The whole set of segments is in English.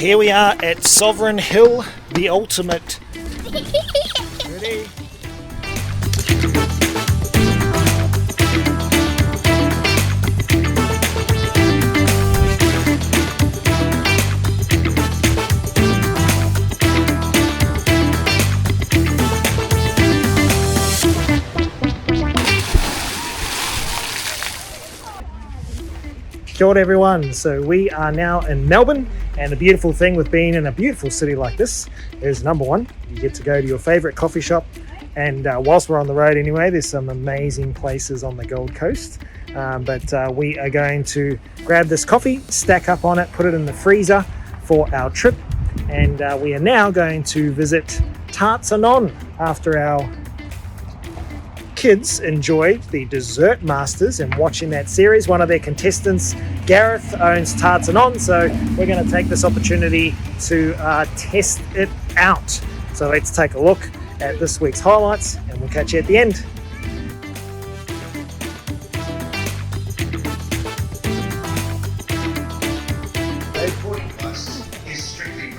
Here we are at Sovereign Hill, the ultimate. Ready? Kia ora everyone, so we are now in Melbourne, and the beautiful thing with being in a beautiful city like this is, number one, you get to go to your favourite coffee shop, and whilst we're on the road anyway, there's some amazing places on the Gold Coast, but we are going to grab this coffee, stack up on it, put it in the freezer for our trip, and we are now going to visit Tarts Anon after our kids enjoyed the Dessert Masters and watching that series. One of their contestants, Gareth, owns Tarts Anon, so we're going to take this opportunity to test it out. So let's take a look at this week's highlights and we'll catch you at the end.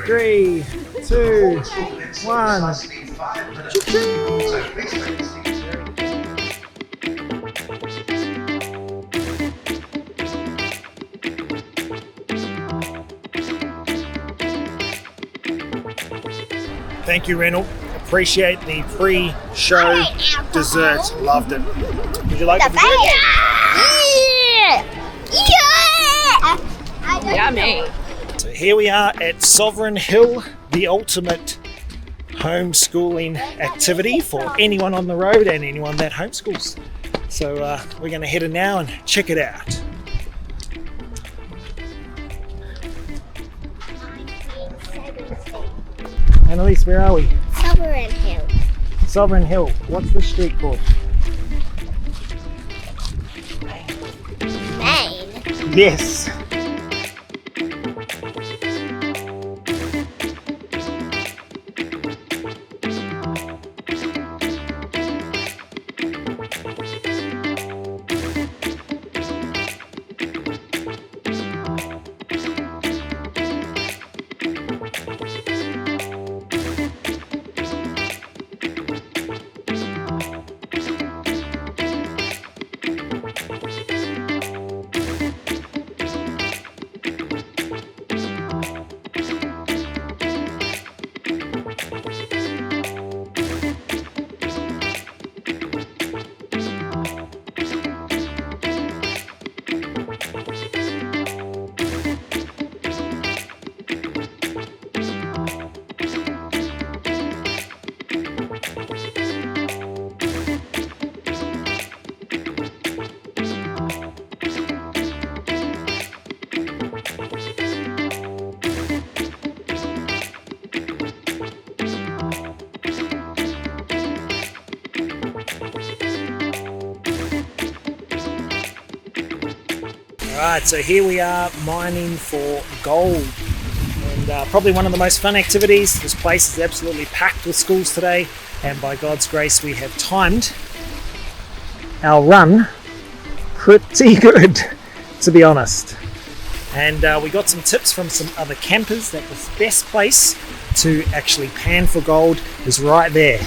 Three, two, one. Thank you, Reynold. Appreciate the pre-show dessert. Loved it. Did you like the dessert? Yeah! Yummy. So here we are at Sovereign Hill, the ultimate homeschooling activity for anyone on the road and anyone that homeschools. So we're going to head in now and check it out. Annalise, where are we? Sovereign Hill. Sovereign Hill. What's the street called? Maine. Yes. Alright, so here we are mining for gold, and probably one of the most fun activities. This place is absolutely packed with schools today, and by God's grace we have timed our run pretty good, to be honest. And we got some tips from some other campers that the best place to actually pan for gold is right there.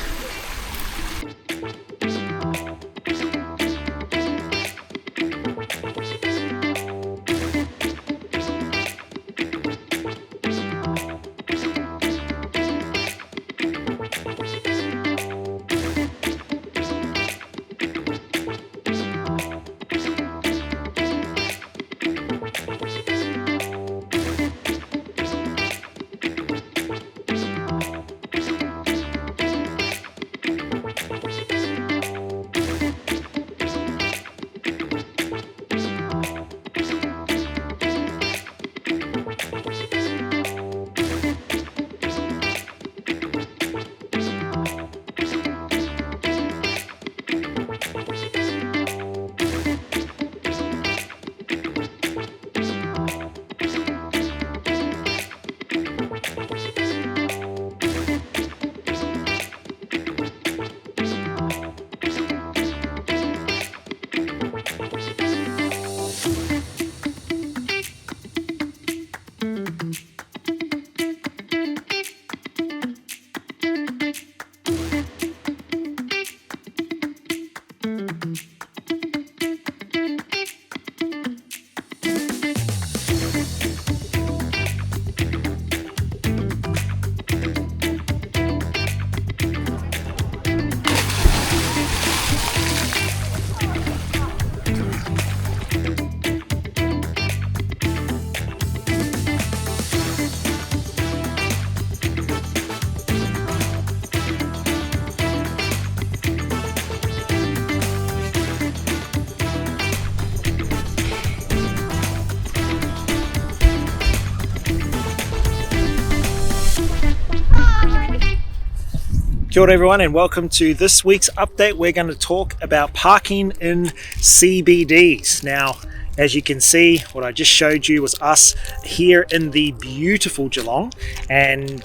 Kia ora everyone, and welcome to this week's update. We're going to talk about parking in CBDs. Now, as you can see, what I just showed you was us here in the beautiful Geelong, and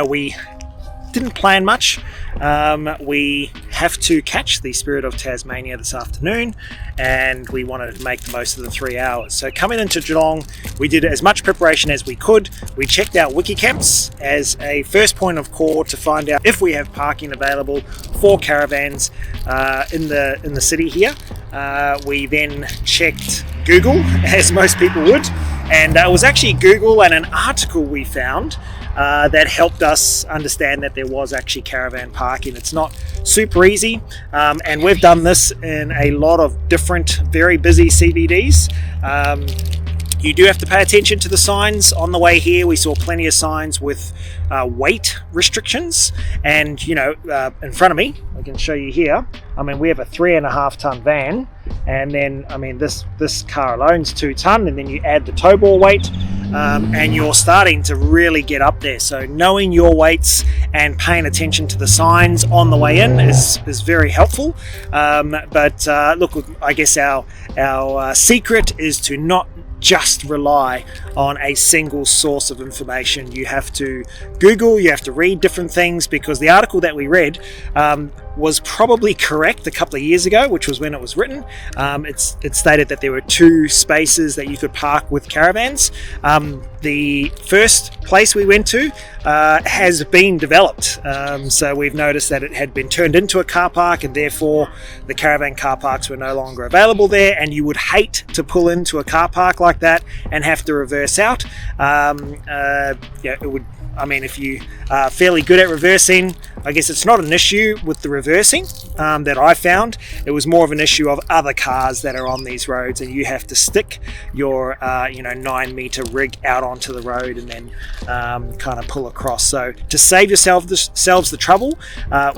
we didn't plan much. We have to catch the Spirit of Tasmania this afternoon, and we wanted to make the most of the 3 hours. So coming into Geelong, we did as much preparation as we could. We checked out Wikicamps as a first point of call to find out if we have parking available for caravans in the city here. We then checked Google, as most people would, and it was actually Google and an article we found that helped us understand that there was actually caravan parking. It's not super easy, and we've done this in a lot of different very busy CBDs. You do have to pay attention to the signs on the way here. We saw plenty of signs with weight restrictions, and in front of me, I can show you here, we have a 3.5 ton van, and then this car alone is 2 ton, and then you add the tow ball weight, and you're starting to really get up there. So knowing your weights and paying attention to the signs on the way in is very helpful. Look, I guess our secret is to not just rely on a single source of information. You have to Google, you have to read different things, because the article that we read was probably correct a couple of years ago, which was when it was written. It stated that there were 2 spaces that you could park with caravans. The first place we went to has been developed, so we've noticed that it had been turned into a car park, and therefore the caravan car parks were no longer available there, and you would hate to pull into a car park like that and have to reverse out. It would, if you are fairly good at reversing, I guess it's not an issue with the reversing that I found. It was more of an issue of other cars that are on these roads, and you have to stick your 9-meter rig out onto the road and then kind of pull across. So to save yourselves the trouble,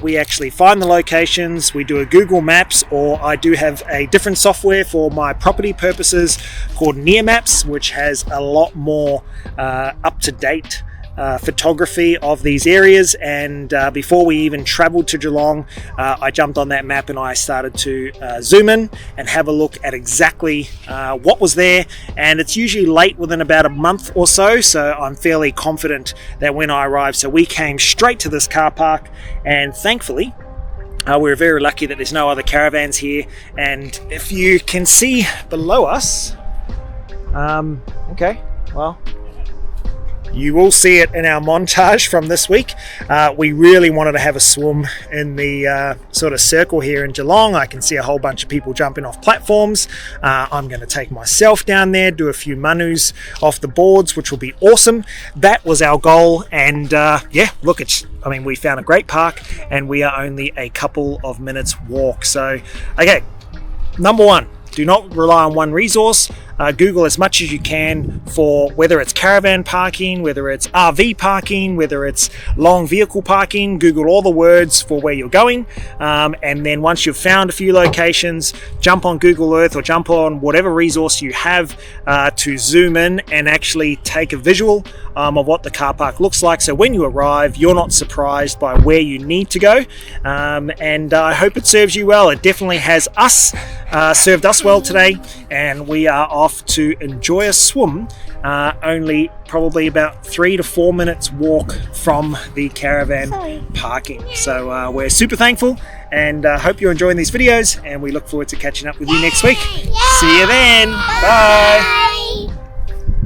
we actually find the locations. We do a Google Maps, or I do have a different software for my property purposes called Near Maps, which has a lot more up-to-date photography of these areas. And before we even traveled to Geelong, I jumped on that map and I started to zoom in and have a look at exactly what was there. And it's usually late within about a month or so, so I'm fairly confident that when I arrived. So we came straight to this car park, and thankfully we're very lucky that there's no other caravans here. And if you can see below us, you will see it in our montage from this week. We really wanted to have a swim in the sort of circle here in Geelong. I can see a whole bunch of people jumping off platforms. I'm going to take myself down there, do a few manus off the boards, which will be awesome. That was our goal, and look, we found a great park, and we are only a couple of minutes walk. So, okay, number 1, do not rely on one resource. Google as much as you can for whether it's caravan parking, whether it's RV parking, whether it's long vehicle parking. Google all the words for where you're going, and then once you've found a few locations, jump on Google Earth or jump on whatever resource you have to zoom in and actually take a visual of what the car park looks like, so when you arrive you're not surprised by where you need to go. And I hope it serves you well. It definitely has served us well today, and we are off to enjoy a swim, only probably about 3 to 4 minutes walk from the caravan parking. So we're super thankful, and hope you're enjoying these videos, and we look forward to catching up with you next week. See you then. Bye.